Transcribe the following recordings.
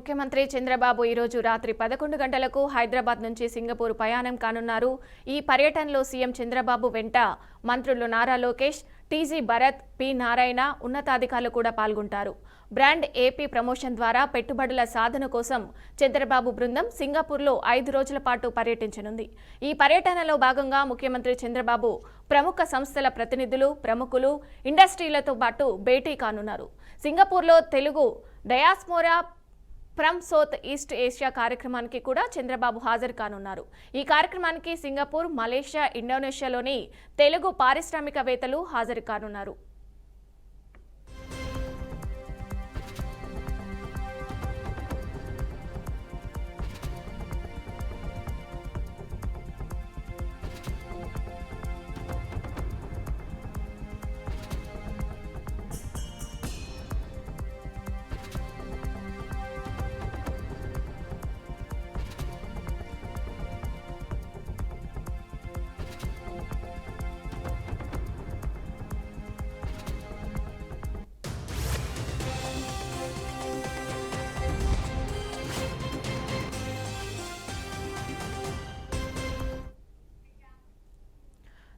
ముఖ్యమంత్రి చంద్రబాబు ఈ రోజు రాత్రి 11 గంటలకు హైదరాబాద్ నుంచి సింగపూర్ ప్రయాణం కానున్నారు. ఈ పర్యటనలో సీఎం చంద్రబాబు వెంట మంత్రులు నారా లోకేష్, టీజీ భరత్, పి నారాయణ ఉన్నతాధికారులు కూడా పాల్గొంటారు. బ్రాండ్ ఏపీ ప్రమోషన్ ద్వారా పెట్టుబడుల సాధన కోసం చంద్రబాబు బృందం సింగపూర్లో 5 రోజుల పాటు పర్యటించనుంది. ఈ పర్యటనలో భాగంగా ముఖ్యమంత్రి చంద్రబాబు ప్రముఖ సంస్థల ప్రతినిధులు, ప్రముఖులు, ఇండస్ట్రీలతో పాటు భేటీ కానున్నారు. సింగపూర్లో Telugu diaspora from south east Asia కార్యక్రమానికి కూడా చంద్రబాబు హాజరు కానున్నారు. ఈ కార్యక్రమానికి సింగపూర్, మలేషియా, ఇండోనేషియాలోని తెలుగు పారిశ్రామికవేత్తలు హాజరు కానున్నారు.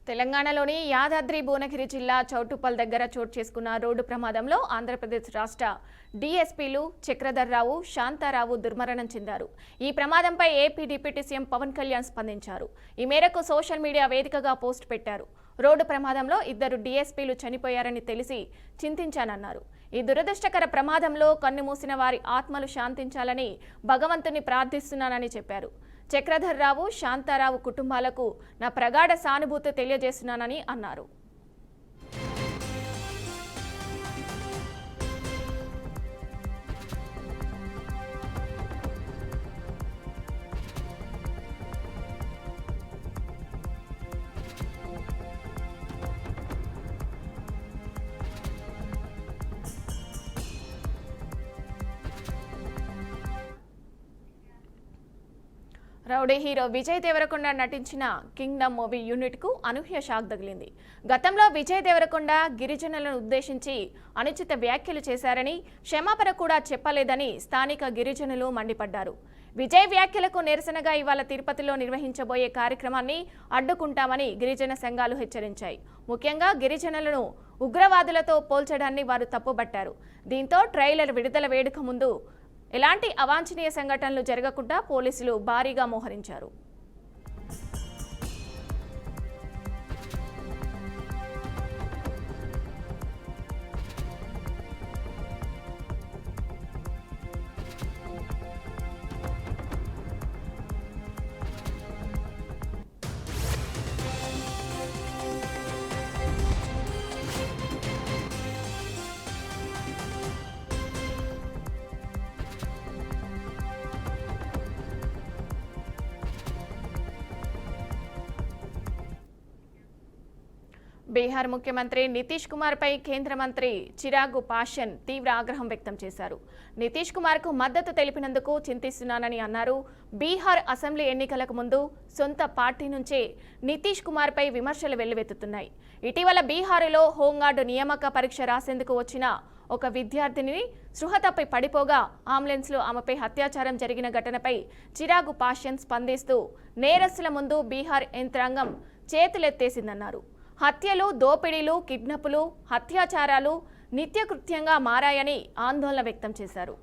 తెలంగాణలోని యాదాద్రి భువనగిరి జిల్లా చౌటుప్పల్ దగ్గర చోటు చేసుకున్న రోడ్డు ప్రమాదంలో ఆంధ్రప్రదేశ్ రాష్ట్ర డీఎస్పీలు చక్రధర్ రావు, శాంతారావు దుర్మరణం చెందారు. ఈ ప్రమాదంపై AP deputy CM Pawan Kalyan స్పందించారు. ఈ మేరకు సోషల్ మీడియా వేదికగా పోస్ట్ పెట్టారు. రోడ్డు ప్రమాదంలో 2 డీఎస్పీలు చనిపోయారని తెలిసి చింతించానన్నారు. ఈ దురదృష్టకర ప్రమాదంలో కన్నుమూసిన వారి ఆత్మలు శాంతించాలని భగవంతుని ప్రార్థిస్తున్నానని చెప్పారు. చక్రధర్ రావు, శాంతారావు కుటుంబాలకు నా ప్రగాఢ సానుభూతి తెలియజేస్తున్నానని అన్నారు. రౌడీ హీరో విజయ్ దేవరకొండ నటించిన కింగ్డమ్ మూవీ యూనిట్కు అనూహ్య షాక్ తగిలింది. గతంలో విజయ్ దేవరకొండ గిరిజనులను ఉద్దేశించి అనుచిత వ్యాఖ్యలు చేశారని, క్షమాపణ కూడా చెప్పలేదని స్థానిక గిరిజనులు మండిపడ్డారు. విజయ్ వ్యాఖ్యలకు నిరసనగా ఇవాళ తిరుపతిలో నిర్వహించబోయే కార్యక్రమాన్ని అడ్డుకుంటామని గిరిజన సంఘాలు హెచ్చరించాయి. ముఖ్యంగా గిరిజనులను ఉగ్రవాదులతో పోల్చడాన్ని వారు తప్పుబట్టారు. దీంతో ట్రైలర్ విడుదల వేడుక ముందు ఎలాంటి అవాంఛనీయ సంఘటనలు జరగకుండా పోలీసులు భారీగా మోహరించారు. బీహార్ ముఖ్యమంత్రి నితీష్ కుమార్ పై కేంద్ర మంత్రి చిరాగ్ పాస్వాన్ తీవ్ర ఆగ్రహం వ్యక్తం చేశారు. నితీష్ కుమార్ కు మద్దతు తెలిపినందుకు చింతిస్తున్నానని అన్నారు. బీహార్ అసెంబ్లీ ఎన్నికలకు ముందు సొంత పార్టీ నుంచే నితీష్ కుమార్ పై విమర్శలు వెల్లువెత్తుతున్నాయి. ఇటీవల బీహారులో హోంగార్డు నియామక పరీక్ష రాసేందుకు వచ్చిన ఒక విద్యార్థిని స్పృహ తప్పి పడిపోగా అంబులెన్స్లో ఆమెపై అత్యాచారం జరిగిన ఘటనపై చిరాగ్ పాస్వాన్ స్పందిస్తూ నేరస్తుల ముందు బీహార్ యంత్రాంగం చేతులెత్తేసిందన్నారు. హత్యలు, దోపిడీలు, కిడ్నాపులు, అత్యాచారాలు నిత్యకృత్యంగా మారాయని ఆందోళన వ్యక్తం చేశారు.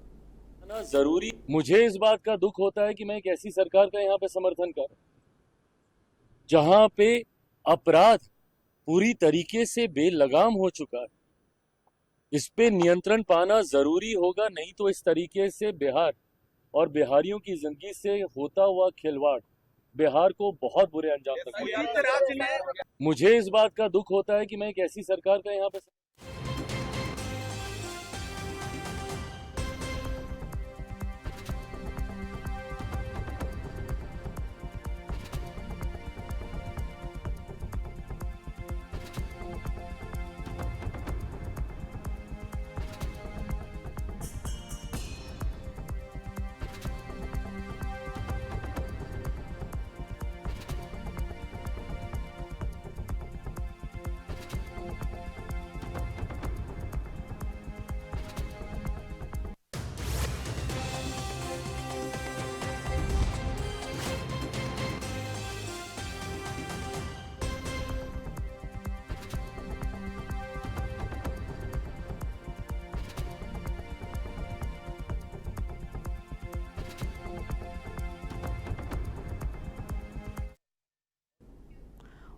जरूरी मुझे इस बात का दुख होता है कि मैं एक ऐसी सरकार का यहाँ पे समर्थन कर जहाँ पे अपराध पूरी तरीके से बेलगाम हो चुका है. इस पे नियंत्रण पाना जरूरी होगा, नहीं तो इस तरीके से बिहार और बिहारियों की जिंदगी से होता हुआ खिलवाड़ बिहार को बहुत बुरे अंजाम तक. मुझे इस बात का दुख होता है कि मैं एक ऐसी सरकार का यहाँ पे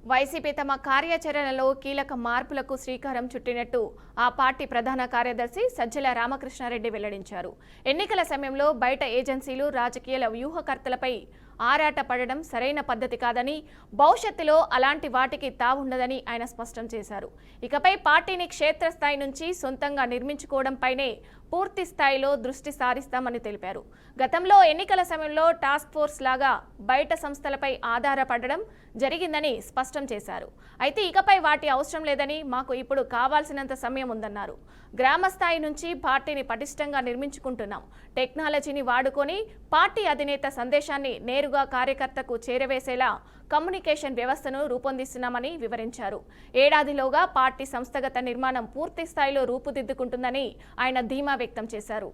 వైసీపీ తమ కార్యాచరణలో కీలక మార్పులకు శ్రీకారం చుట్టినట్టు ఆ పార్టీ ప్రధాన కార్యదర్శి సజ్జల రామకృష్ణారెడ్డి వెల్లడించారు. ఎన్నికల సమయంలో బయట ఏజెన్సీలు రాజకీయాల వ్యూహకర్తలపై ఆరాట పడడం సరైన పద్ధతి కాదని, భవిష్యత్తులో అలాంటి వాటికి తావుండదని ఆయన స్పష్టం చేశారు. ఇకపై పార్టీని క్షేత్రస్థాయి నుంచి సొంతంగా నిర్మించుకోవడంపైనే పూర్తి స్థాయిలో దృష్టి సారిస్తామని తెలిపారు. గతంలో ఎన్నికల సమయంలో టాస్క్ ఫోర్స్ లాగా బయట సంస్థలపై ఆధారపడడం జరిగిందని స్పష్టం చేశారు. అయితే ఇకపై వాటి అవసరం లేదని, మాకు ఇప్పుడు కావాల్సినంత సమయం ఉందన్నారు. గ్రామ స్థాయి నుంచి పార్టీని పటిష్టంగా నిర్మించుకుంటున్నాం. టెక్నాలజీని వాడుకొని పార్టీ అధినేత సందేశాన్ని నేరుగా కార్యకర్తకు చేరవేసేలా కమ్యూనికేషన్ వ్యవస్థను రూపొందిస్తున్నామని వివరించారు. ఏడాదిలోగా పార్టీ సంస్థాగత నిర్మాణం పూర్తి స్థాయిలో రూపుదిద్దుకుంటుందని ఆయన ధీమా వ్యక్తం చేశారు.